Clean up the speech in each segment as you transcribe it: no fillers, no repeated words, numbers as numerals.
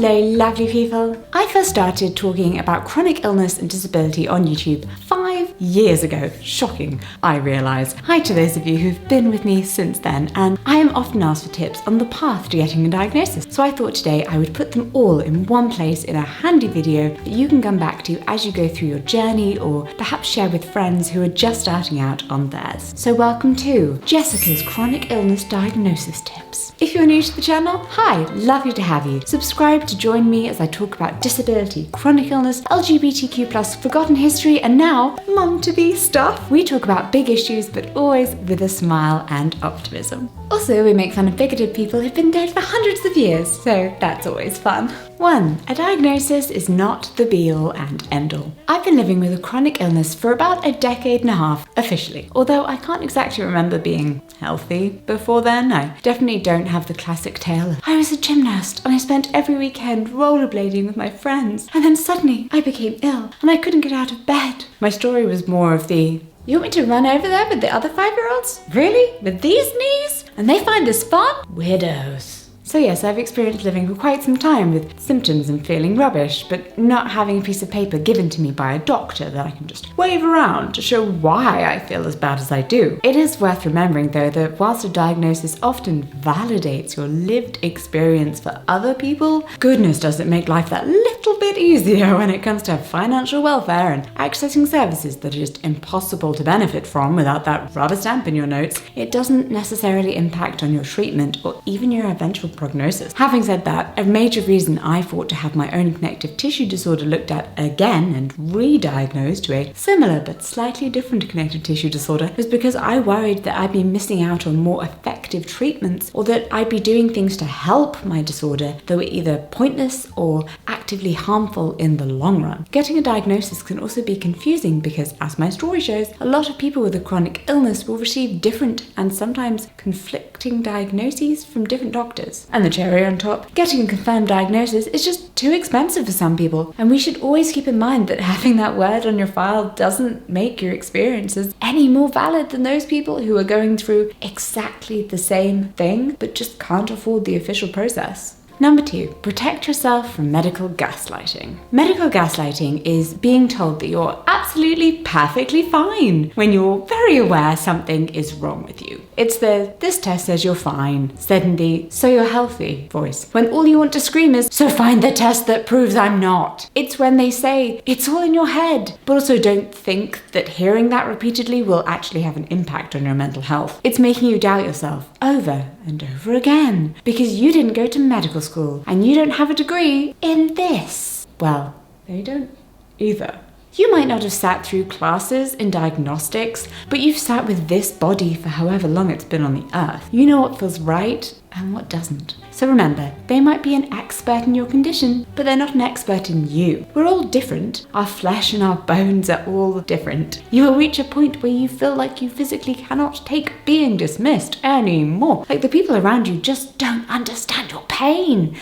Hello lovely people! I first started talking about chronic illness and disability on YouTube 5 years ago. Shocking, I realise. Hi to those of you who've been with me since then, and I am often asked for tips on the path to getting a diagnosis. So I thought today I would put them all in one place in a handy video that you can come back to as you go through your journey, or perhaps share with friends who are just starting out on theirs. So welcome to Jessica's Chronic Illness Diagnosis Tips. If you're new to the channel, hi, lovely to have you. Subscribe to join me as I talk about disability, chronic illness, LGBTQ+, forgotten history, and now mum-to-be stuff. We talk about big issues, but always with a smile and optimism. Also, we make fun of bigoted people who've been dead for hundreds of years, so that's always fun. 1. A diagnosis is not the be-all and end-all. I've been living with a chronic illness for about a decade and a half, officially. Although I can't exactly remember being healthy before then. I definitely don't have the classic tale. I was a gymnast and I spent every weekend rollerblading with my friends. And then suddenly I became ill and I couldn't get out of bed. My story was more of the, you want me to run over there with the other 5-year-olds? Really? With these knees? And they find this fun? Weirdos. So yes, I've experienced living for quite some time with symptoms and feeling rubbish, but not having a piece of paper given to me by a doctor that I can just wave around to show why I feel as bad as I do. It is worth remembering though that whilst a diagnosis often validates your lived experience for other people, goodness does it make life that little bit easier when it comes to financial welfare and accessing services that are just impossible to benefit from without that rubber stamp in your notes. It doesn't necessarily impact on your treatment or even your eventual prognosis. Having said that, a major reason I fought to have my own connective tissue disorder looked at again and re-diagnosed to a similar but slightly different connective tissue disorder was because I worried that I'd be missing out on more effective treatments, or that I'd be doing things to help my disorder that were either pointless or actively harmful in the long run. Getting a diagnosis can also be confusing because, as my story shows, a lot of people with a chronic illness will receive different and sometimes conflicting diagnoses from different doctors. And the cherry on top, getting a confirmed diagnosis is just too expensive for some people. And we should always keep in mind that having that word on your file doesn't make your experiences any more valid than those people who are going through exactly the same thing, but just can't afford the official process. Number 2, protect yourself from medical gaslighting. Medical gaslighting is being told that you're absolutely perfectly fine when you're very aware something is wrong with you. It's the, this test says you're fine, said in the, so you're healthy voice, when all you want to scream is, so find the test that proves I'm not. It's when they say, it's all in your head, but also don't think that hearing that repeatedly will actually have an impact on your mental health. It's making you doubt yourself over and over again because you didn't go to medical school and you don't have a degree in this. Well, they don't either. You might not have sat through classes in diagnostics, but you've sat with this body for however long it's been on the earth. You know what feels right and what doesn't. So remember, they might be an expert in your condition, but they're not an expert in you. We're all different. Our flesh and our bones are all different. You will reach a point where you feel like you physically cannot take being dismissed anymore. Like the people around you just don't understand your pain.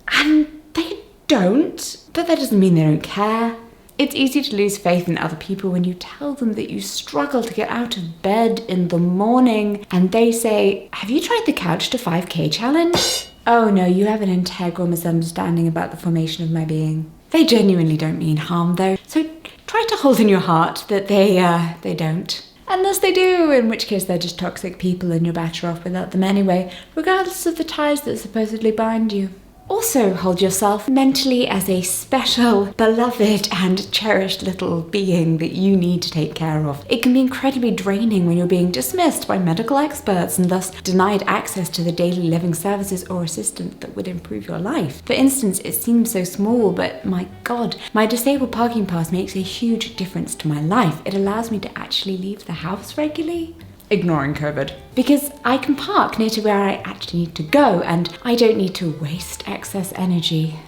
And they don't, but that doesn't mean they don't care. It's easy to lose faith in other people when you tell them that you struggle to get out of bed in the morning and they say, have you tried the couch to 5K challenge? Oh no, you have an integral misunderstanding about the formation of my being. They genuinely don't mean harm though, so try to hold in your heart that they don't. Unless they do, in which case they're just toxic people and you're better off without them anyway, regardless of the ties that supposedly bind you. Also hold yourself mentally as a special, beloved and cherished little being that you need to take care of. It can be incredibly draining when you're being dismissed by medical experts and thus denied access to the daily living services or assistance that would improve your life. For instance, it seems so small, but my God, my disabled parking pass makes a huge difference to my life. It allows me to actually leave the house regularly. Ignoring COVID. Because I can park near to where I actually need to go and I don't need to waste excess energy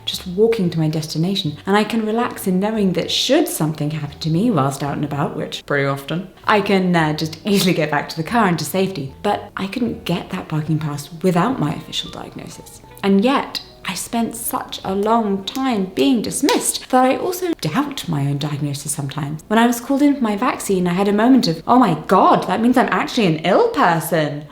just walking to my destination. And I can relax in knowing that should something happen to me whilst out and about, which pretty often, I can just easily get back to the car and to safety. But I couldn't get that parking pass without my official diagnosis. And yet, I spent such a long time being dismissed that I also doubt my own diagnosis sometimes. When I was called in for my vaccine, I had a moment of, oh my God, that means I'm actually an ill person.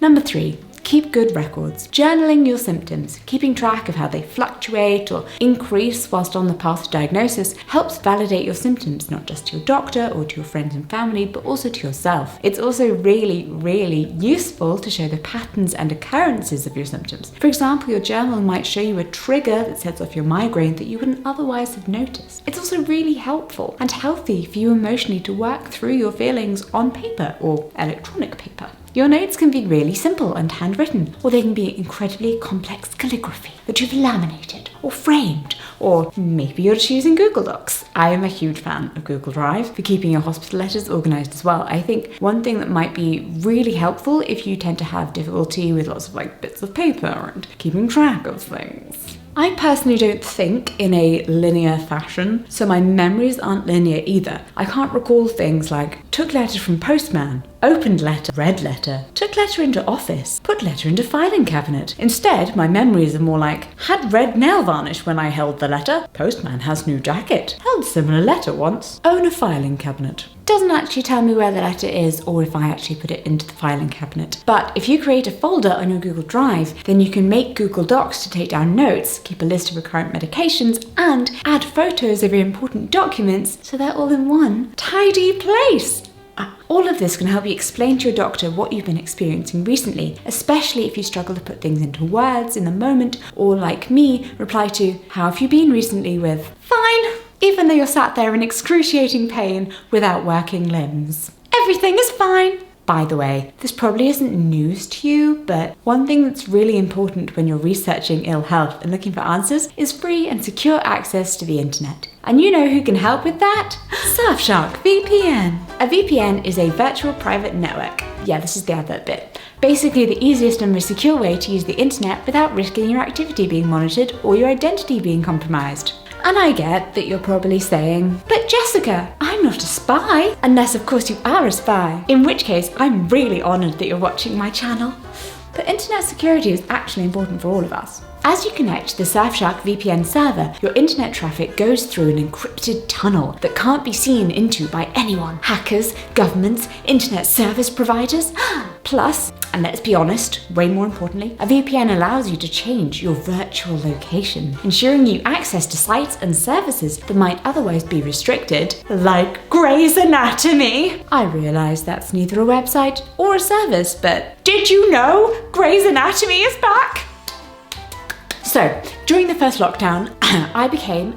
Number 3, Keep good records. Journaling your symptoms, keeping track of how they fluctuate or increase whilst on the path to diagnosis, helps validate your symptoms, not just to your doctor or to your friends and family, but also to yourself. It's also really useful to show the patterns and occurrences of your symptoms. For example, your journal might show you a trigger that sets off your migraine that you wouldn't otherwise have noticed. It's also really helpful and healthy for you emotionally to work through your feelings on paper or electronic paper. Your notes can be really simple and handwritten, or they can be incredibly complex calligraphy that you've laminated or framed, or maybe you're just using Google Docs. I am a huge fan of Google Drive for keeping your hospital letters organised as well. I think one thing that might be really helpful if you tend to have difficulty with lots of bits of paper and keeping track of things. I personally don't think in a linear fashion, so my memories aren't linear either. I can't recall things like took letter from postman, opened letter, read letter, took letter into office, put letter into filing cabinet. Instead, my memories are more like had red nail varnish when I held the letter, postman has new jacket, held similar letter once, own a filing cabinet. Doesn't actually tell me where the letter is or if I actually put it into the filing cabinet. But if you create a folder on your Google Drive, then you can make Google Docs to take down notes, keep a list of recurrent medications, and add photos of your important documents so they're all in one tidy place. All of this can help you explain to your doctor what you've been experiencing recently, especially if you struggle to put things into words in the moment, or like me, reply to, "How have you been recently?" with, "Fine," even though you're sat there in excruciating pain without working limbs. Everything is fine. By the way, this probably isn't news to you, but one thing that's really important when you're researching ill health and looking for answers is free and secure access to the internet. And you know who can help with that? Surfshark VPN. A VPN is a virtual private network. Yeah, this is the advert bit. Basically the easiest and most secure way to use the internet without risking your activity being monitored or your identity being compromised. And I get that you're probably saying, "But Jessica, I'm not a spy." Unless of course you are a spy, in which case I'm really honoured that you're watching my channel. But internet security is actually important for all of us. As you connect to the Surfshark VPN server, your internet traffic goes through an encrypted tunnel that can't be seen into by anyone. Hackers, governments, internet service providers. Plus, and let's be honest, way more importantly, a VPN allows you to change your virtual location, ensuring you access to sites and services that might otherwise be restricted, like Grey's Anatomy. I realise that's neither a website or a service, but did you know Grey's Anatomy is back? So, during the first lockdown, I became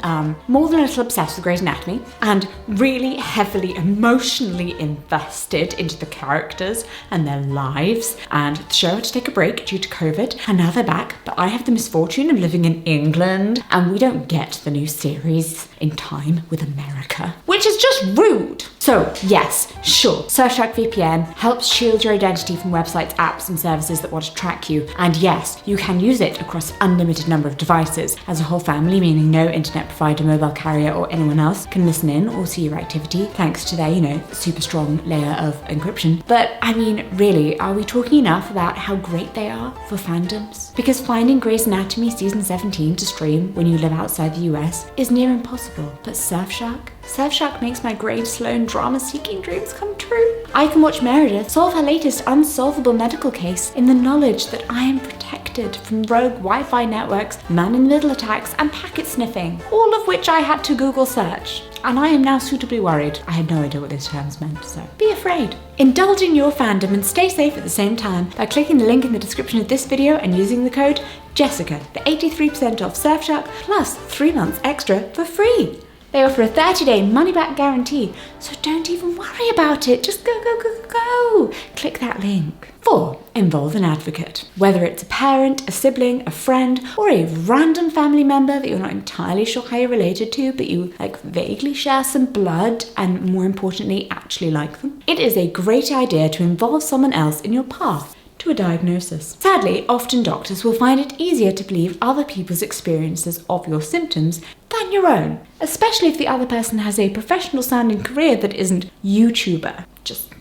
more than a little obsessed with Grey's Anatomy and really heavily emotionally invested into the characters and their lives. And the show had to take a break due to COVID, and now they're back. But I have the misfortune of living in England, and we don't get the new series in time with America, which is just rude. So yes, sure, Surfshark VPN helps shield your identity from websites, apps, and services that want to track you. And yes, you can use it across an unlimited number of devices as a whole family, meaning no internet provider, mobile carrier, or anyone else can listen in or see your activity thanks to their, super strong layer of encryption. But I mean, really, are we talking enough about how great they are for fandoms? Because finding Grey's Anatomy season 17 to stream when you live outside the US is near impossible. But Surfshark makes my Grade Sloan drama-seeking dreams come true. I can watch Meredith solve her latest unsolvable medical case in the knowledge that I am protected from rogue Wi-Fi networks, man-in-the-middle attacks, and packet sniffing, all of which I had to Google search. And I am now suitably worried. I had no idea what those terms meant, so be afraid. Indulge in your fandom and stay safe at the same time by clicking the link in the description of this video and using the code Jessica for 83% off Surfshark plus 3 months extra for free. They offer a 30-day money-back guarantee, so don't even worry about it. Just go. Click that link. 4. Involve an advocate. Whether it's a parent, a sibling, a friend, or a random family member that you're not entirely sure how you're related to, but you vaguely share some blood and, more importantly, actually like them. It is a great idea to involve someone else in your path to a diagnosis. Sadly, often doctors will find it easier to believe other people's experiences of your symptoms than your own, especially if the other person has a professional sounding career that isn't YouTuber. Just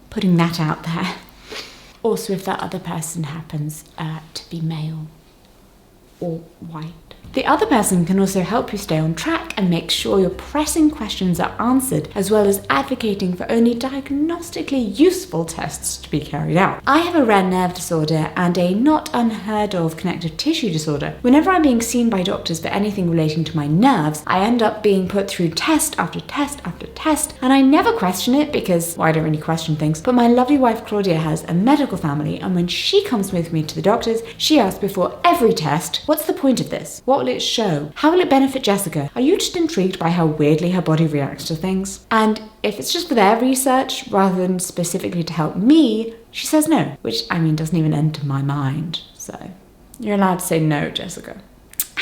putting that out there. Also, if that other person happens to be male or white. The other person can also help you stay on track and make sure your pressing questions are answered, as well as advocating for only diagnostically useful tests to be carried out. I have a rare nerve disorder and a not unheard of connective tissue disorder. Whenever I'm being seen by doctors for anything relating to my nerves, I end up being put through test after test after test, and I never question it because, well, I don't really question things, but my lovely wife Claudia has a medical family, and when she comes with me to the doctors, she asks before every test, what's the point of this? What will it show? How will it benefit Jessica? Are you just intrigued by how weirdly her body reacts to things? And if it's just for their research rather than specifically to help me, she says no, which doesn't even enter my mind. So you're allowed to say no, Jessica.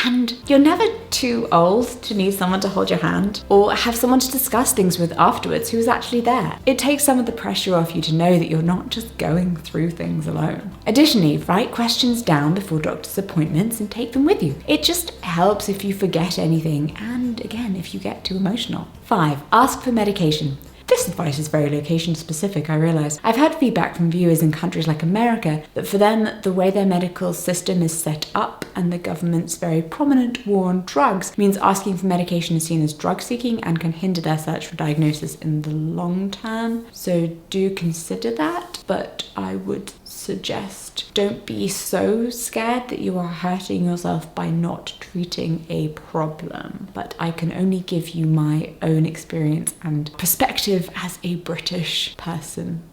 And you're never too old to need someone to hold your hand or have someone to discuss things with afterwards who is actually there. It takes some of the pressure off you to know that you're not just going through things alone. Additionally, write questions down before doctor's appointments and take them with you. It just helps if you forget anything and, again, if you get too emotional. 5. Ask for medication. This advice is very location specific, I realise. I've had feedback from viewers in countries like America that for them, the way their medical system is set up and the government's very prominent war on drugs means asking for medication is seen as drug seeking and can hinder their search for diagnosis in the long term. So do consider that, but I would suggest don't be so scared that you are hurting yourself by not treating a problem. But I can only give you my own experience and perspective as a British person,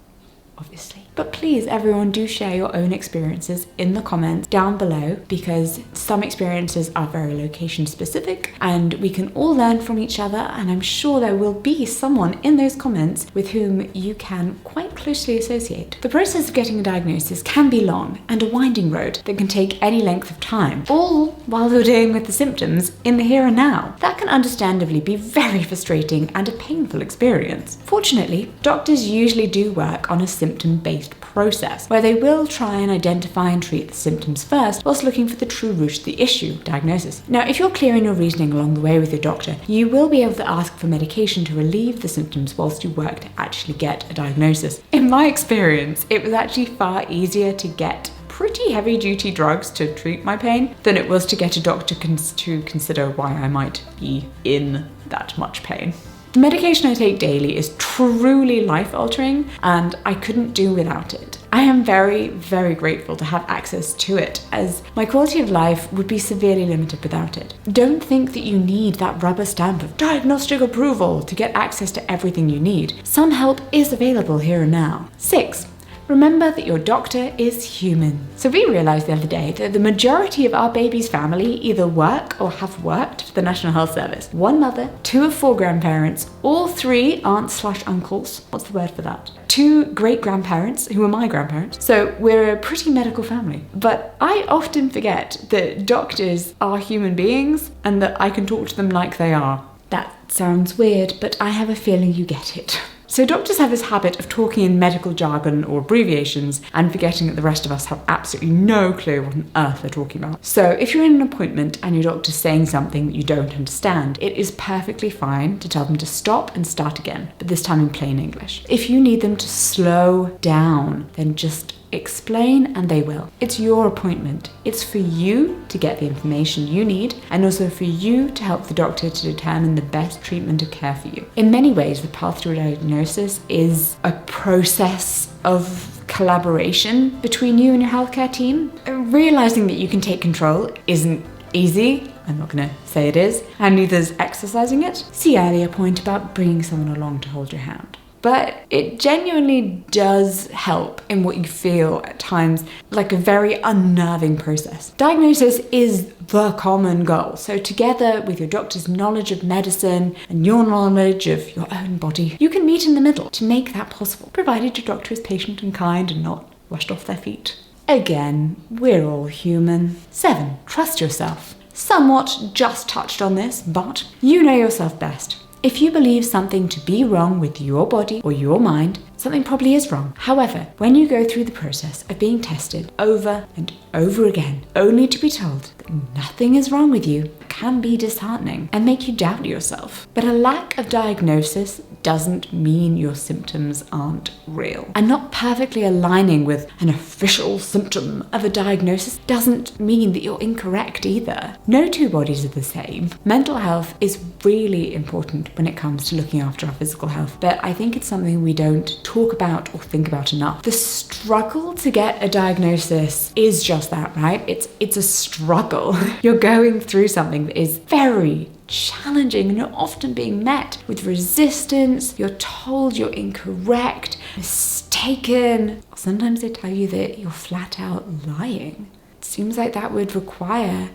obviously. But please, everyone, do share your own experiences in the comments down below, because some experiences are very location specific and we can all learn from each other, and I'm sure there will be someone in those comments with whom you can quite closely associate. The process of getting a diagnosis can be long and a winding road that can take any length of time, all while you're dealing with the symptoms in the here and now. That can understandably be very frustrating and a painful experience. Fortunately, doctors usually do work on a symptom-based process where they will try and identify and treat the symptoms first whilst looking for the true root of the issue, diagnosis. Now, if you're clear in your reasoning along the way with your doctor, you will be able to ask for medication to relieve the symptoms whilst you work to actually get a diagnosis. In my experience, it was actually far easier to get pretty heavy-duty drugs to treat my pain than it was to get a doctor to consider why I might be in that much pain. The medication I take daily is truly life-altering and I couldn't do without it. I am very, very grateful to have access to it, as my quality of life would be severely limited without it. Don't think that you need that rubber stamp of diagnostic approval to get access to everything you need. Some help is available here and now. 6. Remember that your doctor is human. So we realised the other day that the majority of our baby's family either work or have worked for the National Health Service. 1 mother, 2 of 4 grandparents, all 3 aunts/uncles. What's the word for that? 2 great-grandparents, who are my grandparents. So we're a pretty medical family. But I often forget that doctors are human beings and that I can talk to them like they are. That sounds weird, but I have a feeling you get it. So doctors have this habit of talking in medical jargon or abbreviations and forgetting that the rest of us have absolutely no clue what on earth they're talking about. So if you're in an appointment and your doctor's saying something that you don't understand, it is perfectly fine to tell them to stop and start again, but this time in plain English. If you need them to slow down, then just explain and they will. It's your appointment. It's for you to get the information you need and also for you to help the doctor to determine the best treatment of care for you. In many ways, the path to a diagnosis is a process of collaboration between you and your healthcare team. Realizing that you can take control isn't easy. I'm not going to say it is, and neither is exercising it. See earlier point about bringing someone along to hold your hand. But it genuinely does help in what you feel at times like a very unnerving process. Diagnosis is the common goal. So together with your doctor's knowledge of medicine and your knowledge of your own body, you can meet in the middle to make that possible, provided your doctor is patient and kind and not rushed off their feet. Again, we're all human. 7. Trust yourself. Somewhat just touched on this, but you know yourself best. If you believe something to be wrong with your body or your mind, something probably is wrong. However, when you go through the process of being tested over and over again, only to be told that nothing is wrong with you, can be disheartening and make you doubt yourself. But a lack of diagnosis doesn't mean your symptoms aren't real. And not perfectly aligning with an official symptom of a diagnosis doesn't mean that you're incorrect either. No two bodies are the same. Mental health is really important when it comes to looking after our physical health, but I think it's something we don't talk about or think about enough. The struggle to get a diagnosis is just that, right? It's a struggle. You're going through something that is very challenging, and you're often being met with resistance. You're told you're incorrect, mistaken. Sometimes they tell you that you're flat out lying. It seems like that would require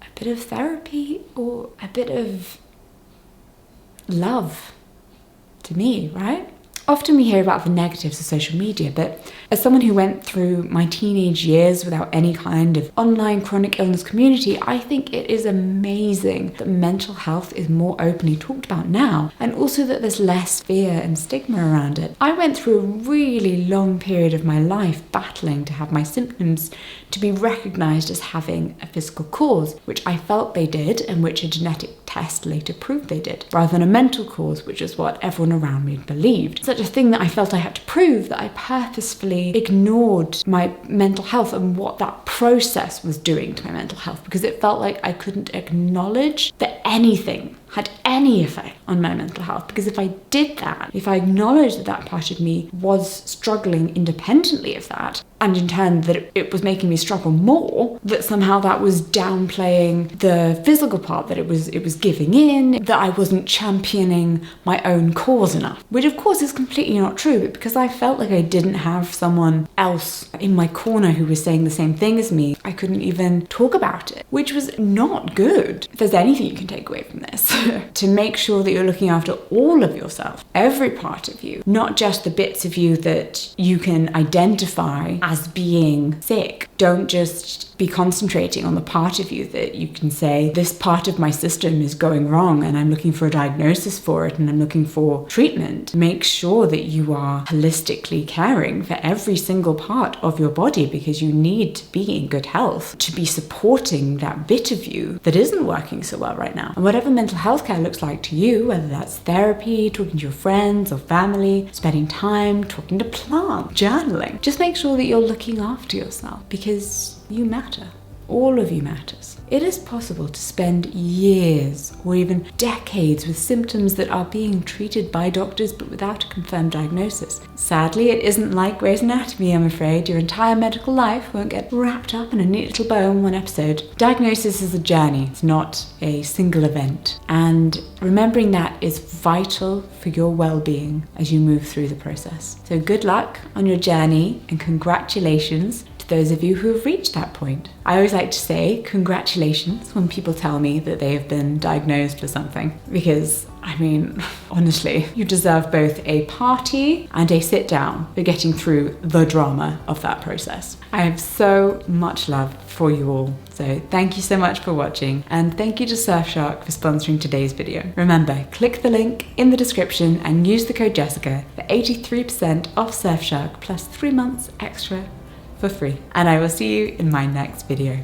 a bit of therapy or a bit of love to me, right? Often we hear about the negatives of social media, but as someone who went through my teenage years without any kind of online chronic illness community, I think it is amazing that mental health is more openly talked about now, and also that there's less fear and stigma around it. I went through a really long period of my life battling to have my symptoms to be recognised as having a physical cause, which I felt they did and which a genetic test later proved they did, rather than a mental cause, which is what everyone around me believed. Such a thing that I felt I had to prove, that I purposefully ignored my mental health and what that process was doing to my mental health, because it felt like I couldn't acknowledge that anything had any effect on my mental health. Because if I did that, if I acknowledged that that part of me was struggling independently of that, and in turn that it was making me struggle more, that somehow that was downplaying the physical part, that it was giving in, that I wasn't championing my own cause enough. Which of course is completely not true, but because I felt like I didn't have someone else in my corner who was saying the same thing as me, I couldn't even talk about it, which was not good. If there's anything you can take away from this, to make sure that you're looking after all of yourself, every part of you, not just the bits of you that you can identify as being sick. Don't just be concentrating on the part of you that you can say, this part of my system is going wrong and I'm looking for a diagnosis for it and I'm looking for treatment. Make sure that you are holistically caring for every single part of your body, because you need to be in good health to be supporting that bit of you that isn't working so well right now. And whatever mental health care looks like to you, whether that's therapy, talking to your friends or family, spending time talking to plants, journaling, just make sure that you're looking after yourself, because you matter. All of you matters. It is possible to spend years or even decades with symptoms that are being treated by doctors but without a confirmed diagnosis. Sadly, it isn't like Grey's Anatomy, I'm afraid. Your entire medical life won't get wrapped up in a neat little bow in one episode. Diagnosis is a journey, it's not a single event. And remembering that is vital for your well-being as you move through the process. So good luck on your journey, and congratulations to those of you who have reached that point. I always like to say congratulations when people tell me that they have been diagnosed with something, because I mean, honestly, you deserve both a party and a sit down for getting through the drama of that process. I have so much love for you all. So thank you so much for watching, and thank you to Surfshark for sponsoring today's video. Remember, click the link in the description and use the code Jessica for 83% off Surfshark plus 3 months extra for free. And I will see you in my next video.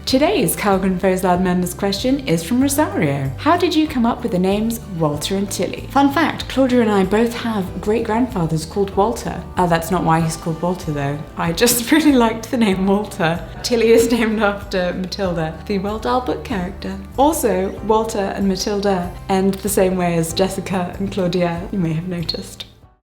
Today's Kellgren-Fozard members question is from Rosario. How did you come up with the names Walter and Tilly? Fun fact, Claudia and I both have great-grandfathers called Walter. That's not why he's called Walter though. I just really liked the name Walter. Tilly is named after Matilda, the Roald Dahl book character. Also, Walter and Matilda end the same way as Jessica and Claudia, you may have noticed.